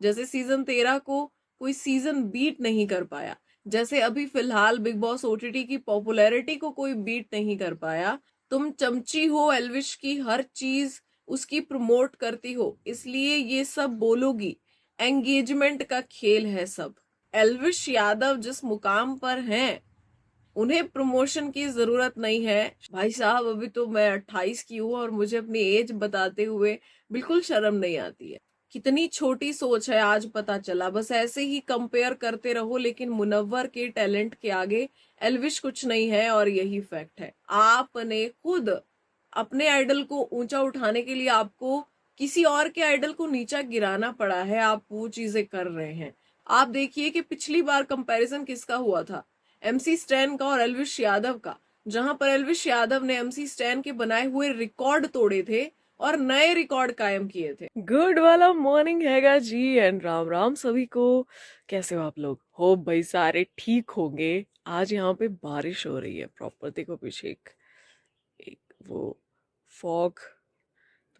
जैसे सीजन 13 को कोई सीजन बीट नहीं कर पाया, जैसे अभी फिलहाल बिग बॉस ओटीटी की पॉपुलैरिटी को कोई बीट नहीं कर पाया। तुम चमची हो एल्विश की, हर चीज उसकी प्रमोट करती हो, इसलिए ये सब बोलोगी। एंगेजमेंट का खेल है सब। एल्विश यादव जिस मुकाम पर हैं, उन्हें प्रमोशन की जरूरत नहीं है। भाई साहब, अभी तो मैं 28 की हूँ और मुझे अपनी एज बताते हुए बिल्कुल शर्म नहीं आती है। कितनी छोटी सोच है आज पता चला। बस ऐसे ही कंपेयर करते रहो, लेकिन मुनव्वर के टैलेंट के आगे एल्विश कुछ नहीं है, और यही फैक्ट है। आपने खुद अपने आइडल को ऊंचा उठाने के लिए आपको किसी और के आइडल को नीचा गिराना पड़ा है। आप वो चीजें कर रहे हैं। आप देखिए कि पिछली बार कंपैरिजन किसका हुआ था, एमसी स्टैन का और एल्विश यादव का, जहां पर एल्विश यादव ने एमसी स्टैन के बनाए हुए रिकॉर्ड तोड़े थे और नए रिकॉर्ड कायम किए थे। गुड वाला मॉर्निंग हैगा जी, एंड राम राम सभी को। कैसे हो आप लोग? होप भाई सारे ठीक होंगे। आज यहाँ पे बारिश हो रही है प्रॉपर। देखो पीछे एक वो फॉग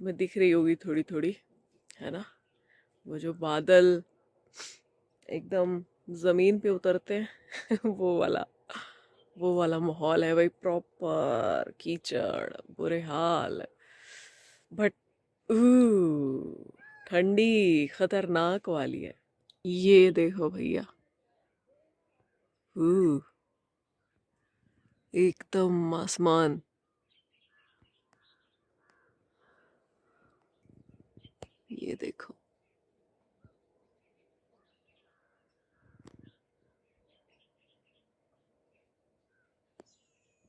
तुम्हें दिख रही होगी थोड़ी थोड़ी, है ना? वो जो बादल एकदम जमीन पे उतरते हैं वो वाला माहौल है भाई। प्रॉपर कीचड़, बुरे हाल। बट ठंडी खतरनाक वाली है। ये देखो भैया, ऊ, एकदम आसमान। ये देखो,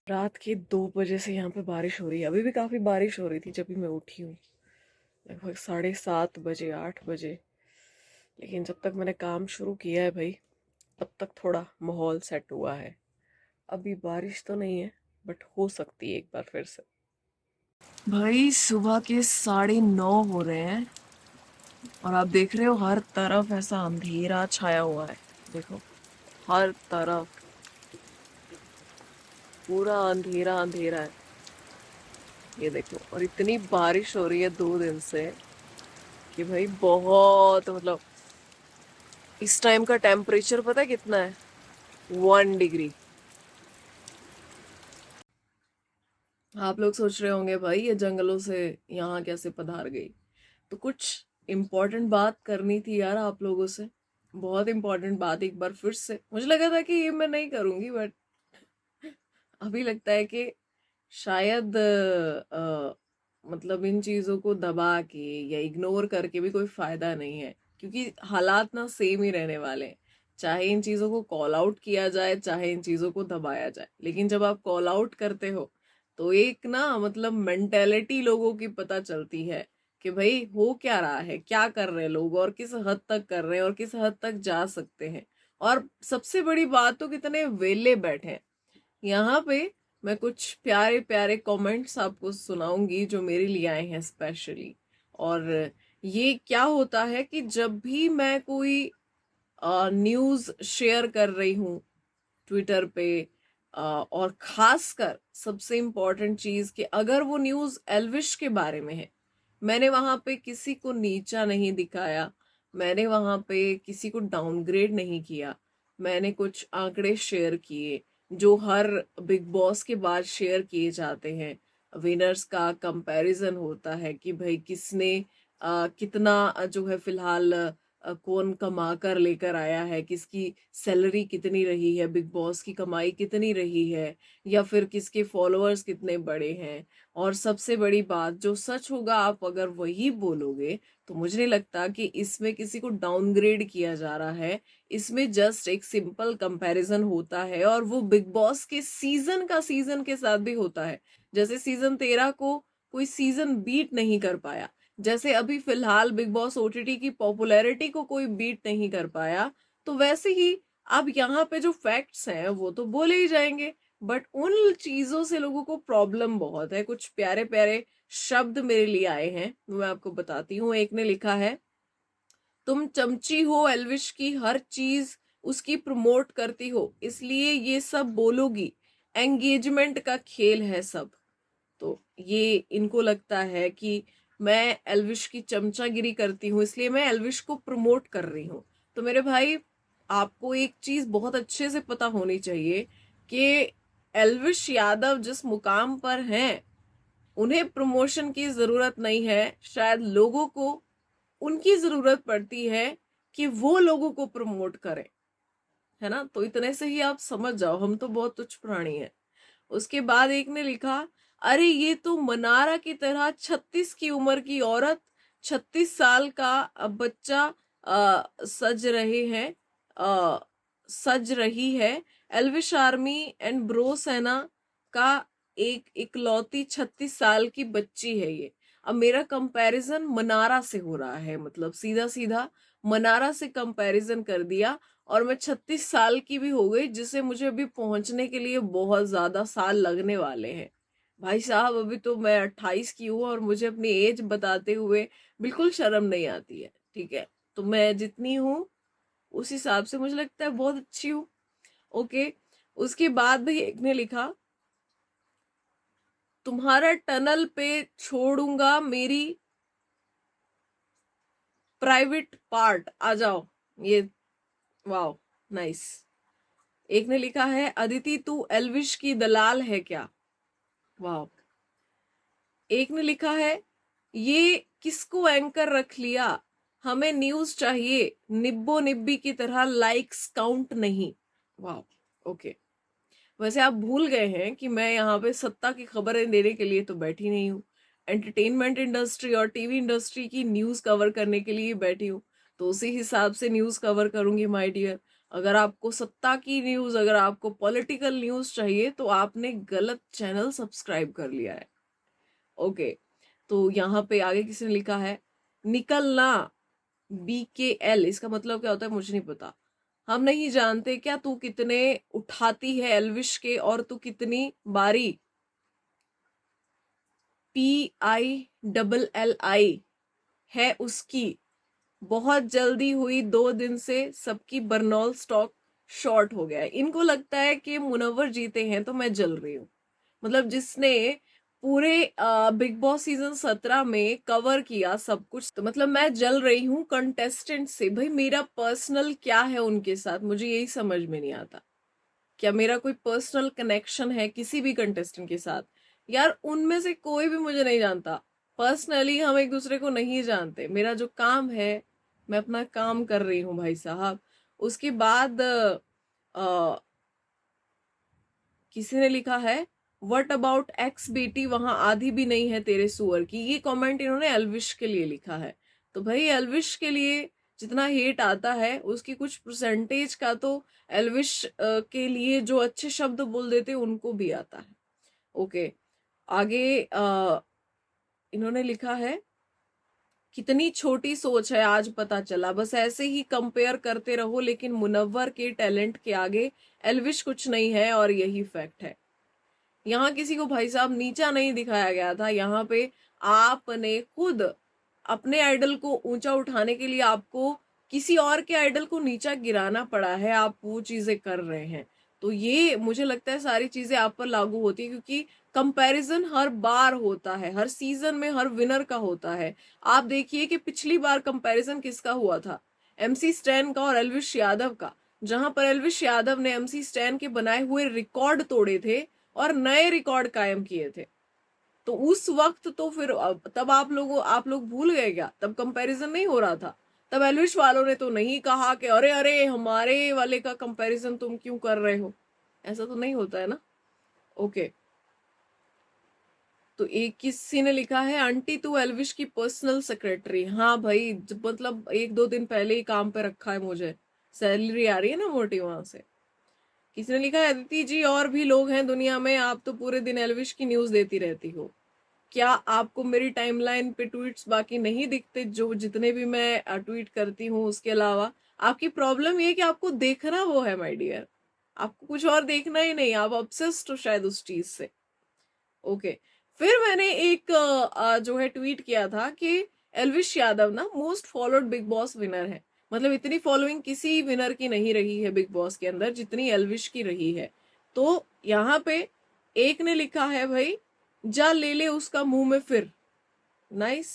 रात के 2 बजे से यहाँ पे बारिश हो रही है। अभी भी काफी बारिश हो रही थी जब भी मैं उठी हूँ, लगभग 7:30 बजे 8 बजे। लेकिन जब तक मैंने काम शुरू किया है भाई, तब तक थोड़ा माहौल सेट हुआ है। अभी बारिश तो नहीं है, बट हो सकती है एक बार फिर से। भाई सुबह के 9:30 हो रहे हैं और आप देख रहे हो हर तरफ ऐसा अंधेरा छाया हुआ है। देखो, हर तरफ पूरा अंधेरा अंधेरा है। ये देखो, और इतनी बारिश हो रही है 2 दिन से कि भाई बहुत, मतलब इस टाइम का टेम्परेचर पता है कितना है? 1 डिग्री। आप लोग सोच रहे होंगे भाई ये जंगलों से यहाँ कैसे पधार गई। तो कुछ इम्पोर्टेंट बात करनी थी यार आप लोगों से। बहुत इम्पोर्टेंट बात। एक बार फिर से मुझे लगा था कि ये मैं नहीं करूंगी, बट अभी लगता है कि शायद मतलब इन चीजों को दबा के या इग्नोर करके भी कोई फायदा नहीं है, क्योंकि हालात ना सेम ही रहने वाले हैं। चाहे इन चीजों को कॉल आउट किया जाए, चाहे इन चीजों को दबाया जाए, लेकिन जब आप कॉल आउट करते हो तो एक ना मतलब मेंटेलिटी लोगों की पता चलती है कि भाई हो क्या रहा है, क्या कर रहे हैं लोग, और किस हद तक कर रहे हैं और किस हद तक जा सकते हैं। और सबसे बड़ी बात तो कितने वेले बैठे हैं यहाँ पे। मैं कुछ प्यारे प्यारे कमेंट्स आपको सुनाऊंगी जो मेरे लिए आए हैं स्पेशली। और ये क्या होता है कि जब भी मैं कोई न्यूज़ शेयर कर रही हूँ ट्विटर पे, और खासकर सबसे इम्पोर्टेंट चीज़ कि अगर वो न्यूज़ एल्विश के बारे में है, मैंने वहां पे किसी को नीचा नहीं दिखाया, मैंने वहां पे किसी को डाउनग्रेड नहीं किया। मैंने कुछ आंकड़े शेयर किए जो हर बिग बॉस के बाद शेयर किए जाते हैं। विनर्स का कंपैरिजन होता है कि भाई किसने कितना जो है फिलहाल कौन कमा कर लेकर आया है, किसकी सैलरी कितनी रही है, बिग बॉस की कमाई कितनी रही है, या फिर किसके फॉलोअर्स कितने बड़े हैं। और सबसे बड़ी बात, जो सच होगा आप अगर वही बोलोगे, तो मुझे नहीं लगता कि इसमें किसी को डाउनग्रेड किया जा रहा है। इसमें जस्ट एक सिंपल कंपैरिजन होता है, और वो बिग बॉस के सीजन के साथ भी होता है। जैसे सीजन 13 को कोई सीजन बीट नहीं कर पाया, जैसे अभी फिलहाल बिग बॉस ओटीटी की पॉपुलैरिटी को कोई बीट नहीं कर पाया, तो वैसे ही अब यहाँ पे जो फैक्ट्स हैं वो तो बोले ही जाएंगे। बट उन चीजों से लोगों को प्रॉब्लम बहुत है। कुछ प्यारे प्यारे शब्द मेरे लिए आए हैं, वो मैं आपको बताती हूँ। एक ने लिखा है, तुम चमची हो एल्विश की, हर चीज उसकी प्रमोट करती हो, इसलिए ये सब बोलोगी। एंगेजमेंट का खेल है सब। तो ये इनको लगता है कि मैं एल्विश की चमचागिरी करती हूँ, इसलिए मैं एल्विश को प्रमोट कर रही हूँ। तो मेरे भाई, आपको एक चीज बहुत अच्छे से पता होनी चाहिए कि एल्विश यादव जिस मुकाम पर हैं, उन्हें प्रमोशन की जरूरत नहीं है। शायद लोगों को उनकी जरूरत पड़ती है कि वो लोगों को प्रमोट करें, है ना। तो इतने से ही आप समझ जाओ, हम तो बहुत तुच्छ प्राणी हैं। उसके बाद एक ने लिखा, अरे ये तो मनारा की तरह 36 की उम्र की औरत, 36 साल का बच्चा सज रहे हैं, अ, सज रही है। एल्विश आर्मी एंड ब्रो सेना का एक इकलौती 36 साल की बच्ची है ये। अब मेरा कंपैरिजन मनारा से हो रहा है, मतलब सीधा सीधा मनारा से कंपैरिजन कर दिया, और मैं 36 साल की भी हो गई, जिसे मुझे अभी पहुंचने के लिए बहुत ज्यादा साल लगने वाले हैं। भाई साहब, अभी तो मैं 28 की हूँ और मुझे अपनी एज बताते हुए बिल्कुल शर्म नहीं आती है, ठीक है। तो मैं जितनी हूँ उस हिसाब से मुझे लगता है बहुत अच्छी हूँ। ओके। उसके बाद भाई एक ने लिखा, तुम्हारा टनल पे छोड़ूंगा मेरी प्राइवेट पार्ट, आ जाओ। ये वाओ, नाइस। एक ने लिखा है, अदिति तू एल्विश की दलाल है क्या। वाह। एक ने लिखा है, ये किसको एंकर रख लिया, हमें न्यूज चाहिए, निब्बो निब्बी की तरह लाइक्स काउंट नहीं। वाह। ओके। वैसे आप भूल गए हैं कि मैं यहाँ पे सत्ता की खबरें देने के लिए तो बैठी नहीं हूँ, एंटरटेनमेंट इंडस्ट्री और टीवी इंडस्ट्री की न्यूज कवर करने के लिए बैठी हूँ। तो उसी हिसाब से न्यूज कवर करूंगी माय डियर। अगर आपको सत्ता की न्यूज, अगर आपको पॉलिटिकल न्यूज चाहिए, तो आपने गलत चैनल सब्सक्राइब कर लिया है। ओके। तो यहाँ पे आगे किसी ने लिखा है, निकलना, BKL, इसका मतलब क्या होता है मुझे नहीं पता। हम नहीं जानते क्या तू कितने उठाती है एल्विश के, और तू कितनी बारी PILLI है उसकी। बहुत जल्दी हुई 2 दिन से सबकी बर्नौल स्टॉक शॉर्ट हो गया है। इनको लगता है कि मुनव्वर जीते हैं तो मैं जल रही हूँ। मतलब जिसने पूरे बिग बॉस सीजन 17 में कवर किया सब कुछ, तो मतलब मैं जल रही हूँ कंटेस्टेंट से। भाई मेरा पर्सनल क्या है उनके साथ, मुझे यही समझ में नहीं आता। क्या मेरा कोई पर्सनल कनेक्शन है किसी भी कंटेस्टेंट के साथ? यार उनमें से कोई भी मुझे नहीं जानता पर्सनली, हम एक दूसरे को नहीं जानते। मेरा जो काम है, मैं अपना काम कर रही हूँ भाई साहब। उसके बाद किसी ने लिखा है, व्हाट अबाउट एक्स बेटी, वहां आधी भी नहीं है तेरे सुअर की। ये कमेंट इन्होंने एल्विश के लिए लिखा है। तो भाई एल्विश के लिए जितना हेट आता है, उसकी कुछ परसेंटेज का तो एल्विश के लिए जो अच्छे शब्द बोल देते उनको भी आता है। ओके। आगे इन्होंने लिखा है, कितनी छोटी सोच है आज पता चला, बस ऐसे ही कंपेयर करते रहो, लेकिन मुनव्वर के टैलेंट के आगे एल्विश कुछ नहीं है, और यही फैक्ट है। यहाँ किसी को भाई साहब नीचा नहीं दिखाया गया था। यहाँ पे आपने खुद अपने आइडल को ऊंचा उठाने के लिए आपको किसी और के आइडल को नीचा गिराना पड़ा है, आप वो चीजें कर रहे हैं। तो ये मुझे लगता है सारी चीजें आप पर लागू होती है, क्योंकि कंपैरिजन हर बार होता है, हर सीजन में हर विनर का होता है। आप देखिए कि पिछली बार कंपैरिजन किसका हुआ था, MC स्टैन का और एल्विश यादव का, जहां पर एल्विश यादव ने MC स्टैन के बनाए हुए रिकॉर्ड तोड़े थे और नए रिकॉर्ड कायम किए थे। तो उस वक्त तो फिर तब आप लोग भूल गए क्या, तब कंपैरिजन नहीं हो रहा था। तब एल्विश वालों ने तो नहीं कहा कि अरे अरे हमारे वाले का कंपैरिजन तुम क्यों कर रहे हो। ऐसा तो नहीं होता है ना। ओके। तो एक किसी ने लिखा है, आंटी तू एल्विश की पर्सनल सेक्रेटरी। हाँ भाई, मतलब 1-2 दिन पहले ही काम पे रखा है मुझे, सैलरी आ रही है ना मोटी वहां से। किसी ने लिखा है, अदिति जी और भी लोग हैं दुनिया में, आप तो पूरे दिन एल्विश की न्यूज देती रहती हो। क्या आपको मेरी टाइमलाइन पे ट्वीट्स बाकी नहीं दिखते, जो जितने भी मैं ट्वीट करती हूँ उसके अलावा? आपकी प्रॉब्लम ये है कि आपको देखना वो है माय डियर, आपको कुछ और देखना ही नहीं, आप ऑब्सेस्ड हो शायद उस चीज से। ओके। फिर मैंने एक जो है ट्वीट किया था कि एल्विश यादव ना most followed big boss winner है। मतलब इतनी फॉलोइंग किसी विनर की नहीं रही है बिग बॉस के अंदर जितनी एल्विश की रही है। तो यहाँ पे एक ने लिखा है, भाई जा ले ले उसका मुंह में फिर। नाइस।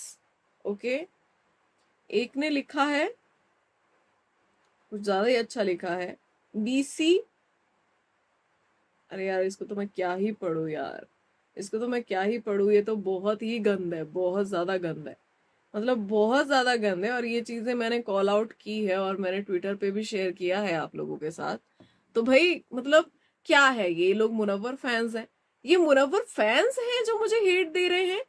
ओके, एक ने लिखा है कुछ ज्यादा ही अच्छा लिखा है, BC। अरे यार इसको तो मैं क्या ही पढूं यार, इसको तो मैं क्या ही पढूं, ये तो बहुत ही गंद है, बहुत ज्यादा गंद है, मतलब बहुत ज्यादा गंद है। और ये चीजें मैंने कॉल आउट की है और मैंने ट्विटर पे भी शेयर किया है आप लोगों के साथ। तो भाई मतलब क्या है, ये लोग मुनव्वर फैंस हैं, ये मुनव्वर फैंस हैं जो मुझे हेट दे रहे हैं,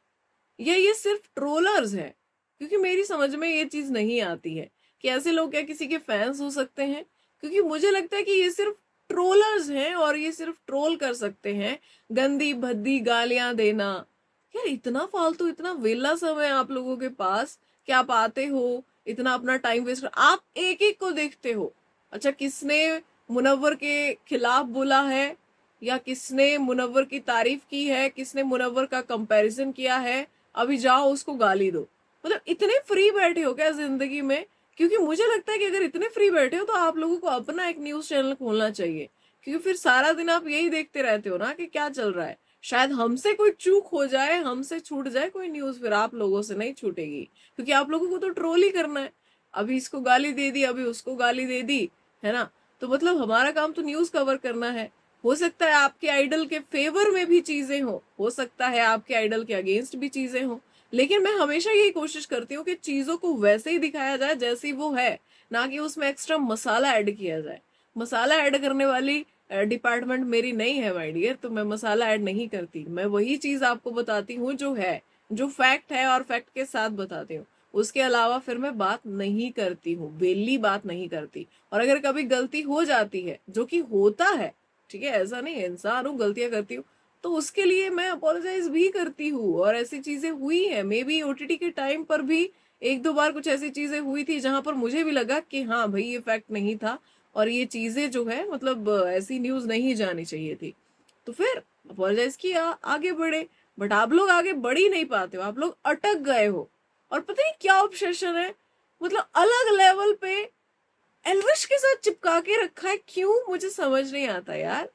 या ये सिर्फ ट्रोलर्स हैं? क्योंकि मेरी समझ में ये चीज नहीं आती है कि ऐसे लोग क्या किसी के फैंस हो सकते हैं। क्योंकि मुझे लगता है कि ये सिर्फ ट्रोलर्स हैं और ये सिर्फ ट्रोल कर सकते हैं, गंदी भद्दी गालियां देना। यार इतना फालतू, इतना वेला समय आप लोगों के पास कि आप आते हो, इतना अपना टाइम वेस्ट, आप एक एक को देखते हो। अच्छा किसने मुनव्वर के खिलाफ बोला है, या किसने मुनव्वर की तारीफ की है, किसने मुनव्वर का कंपैरिजन किया है, अभी जाओ उसको गाली दो। मतलब इतने फ्री बैठे हो क्या जिंदगी में? क्योंकि मुझे लगता है कि अगर इतने फ्री बैठे हो तो आप लोगों को अपना एक न्यूज चैनल खोलना चाहिए। क्योंकि फिर सारा दिन आप यही देखते रहते हो ना कि क्या चल रहा है। शायद हमसे कोई चूक हो जाए, हमसे छूट जाए कोई न्यूज, फिर आप लोगों से नहीं छूटेगी, क्योंकि आप लोगों को तो ट्रोल ही करना है। अभी इसको गाली दे दी, अभी उसको गाली दे दी, है ना? तो मतलब हमारा काम तो न्यूज कवर करना है। हो सकता है आपके आइडल के फेवर में भी चीजें हो सकता है आपके आइडल के अगेंस्ट भी चीजें हो, लेकिन मैं हमेशा यही कोशिश करती हूँ कि चीजों को वैसे ही दिखाया जाए जैसी वो है, ना कि उसमें एक्स्ट्रा मसाला ऐड किया जाए। मसाला ऐड करने वाली डिपार्टमेंट मेरी नहीं है माय डियर, तो मैं मसाला ऐड नहीं करती। मैं वही चीज आपको बताती हूँ जो है, जो फैक्ट है, और फैक्ट के साथ बताती हूँ। उसके अलावा फिर मैं बात नहीं करती हूँ, बेली बात नहीं करती। और अगर कभी गलती हो जाती है, जो कि होता है, ठीक है, ऐसा नहीं है, इंसान हूँ, गलतियां करती हूँ, तो उसके लिए मैं अपोलोजाइज भी करती हूँ। और ऐसी चीजें हुई है, मे बी OTT के टाइम पर भी एक दो बार कुछ ऐसी चीजें हुई थी जहां पर मुझे भी लगा कि हाँ भाई ये फैक्ट नहीं था, और ये चीजें जो है मतलब ऐसी न्यूज नहीं जानी चाहिए थी। तो फिर अपोलोजाइज किया, आगे बढ़े। बट आप लोग आगे बढ़ ही नहीं पाते हो, आप लोग अटक गए हो। और पता नहीं क्या ऑब्सेशन है, मतलब अलग लेवल पे एल्विश के साथ चिपका के रखा है, क्यों मुझे समझ नहीं आता यार।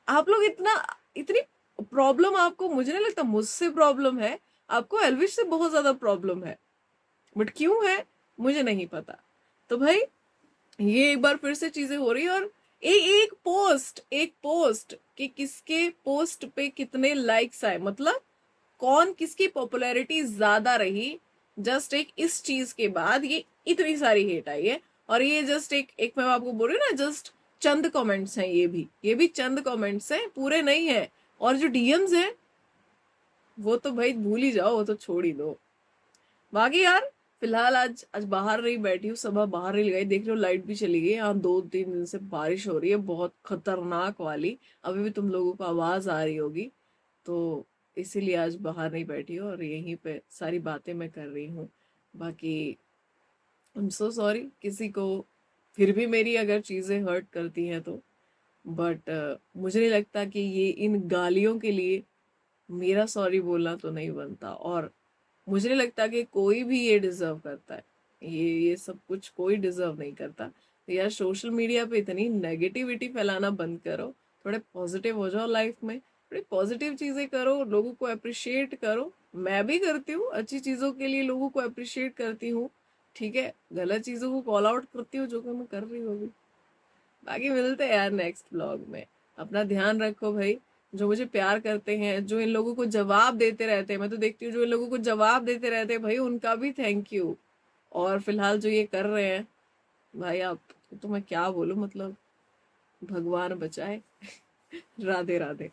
आप लोग इतना, इतनी प्रॉब्लम आपको, मुझे नहीं लगता मुझसे प्रॉब्लम है, आपको एल्विश से बहुत ज्यादा प्रॉब्लम है। बट क्यों है मुझे नहीं पता। तो भाई ये एक बार फिर से चीजें हो रही है। और एक पोस्ट कि किसके पोस्ट पे कितने लाइक्स आए, मतलब कौन किसकी पॉपुलैरिटी ज्यादा रही, जस्ट एक इस चीज के बाद ये इतनी सारी हेट आई है। और ये जस्ट एक एक मैं आपको बोल रही हूँ ना, जस्ट चंद कमेंट्स हैं, ये भी चंद कमेंट्स हैं, पूरे नहीं है। और जो DMs हैं वो तो भाई भूल ही जाओ, वो तो छोड़ ही दो। बाकी यार फिलहाल आज आज बाहर नहीं बैठी हूँ, सुबह बाहर नहीं लगाई, देख रहे हो लाइट भी चली गई। यहाँ 2-3 दिन से बारिश हो रही है, बहुत खतरनाक वाली, अभी भी तुम लोगों को आवाज आ रही होगी। तो इसीलिए आज बाहर नहीं बैठी हूँ और यहीं पे सारी बातें मैं कर रही हूँ। बाकी आई एम सो सॉरी किसी को फिर भी मेरी अगर चीजें हर्ट करती हैं तो। बट मुझे नहीं लगता कि ये इन गालियों के लिए मेरा सॉरी बोलना तो नहीं बनता। और मुझे नहीं लगता कि कोई भी ये डिजर्व करता है, ये सब कुछ कोई डिजर्व नहीं करता। तो यार सोशल मीडिया पे इतनी नेगेटिविटी फैलाना बंद करो, थोड़े पॉजिटिव हो जाओ लाइफ में, थोड़ी पॉजिटिव चीजें करो, लोगों को अप्रिशिएट करो। मैं भी करती हूँ अच्छी चीजों के लिए, लोगों को अप्रिशिएट करती हूँ, ठीक है, गलत चीजों को कॉल आउट करती हूँ, जो कि मैं कर रही हूँ अभी। बाकी मिलते हैं यार नेक्स्ट व्लॉग में। अपना ध्यान रखो भाई। जो मुझे प्यार करते हैं, जो इन लोगों को जवाब देते रहते हैं, मैं तो देखती हूँ जो इन लोगों को जवाब देते रहते हैं भाई, उनका भी थैंक यू। और फिलहाल जो ये कर रहे हैं भाई, आप तो मैं क्या बोलूं, मतलब भगवान बचाए। राधे राधे।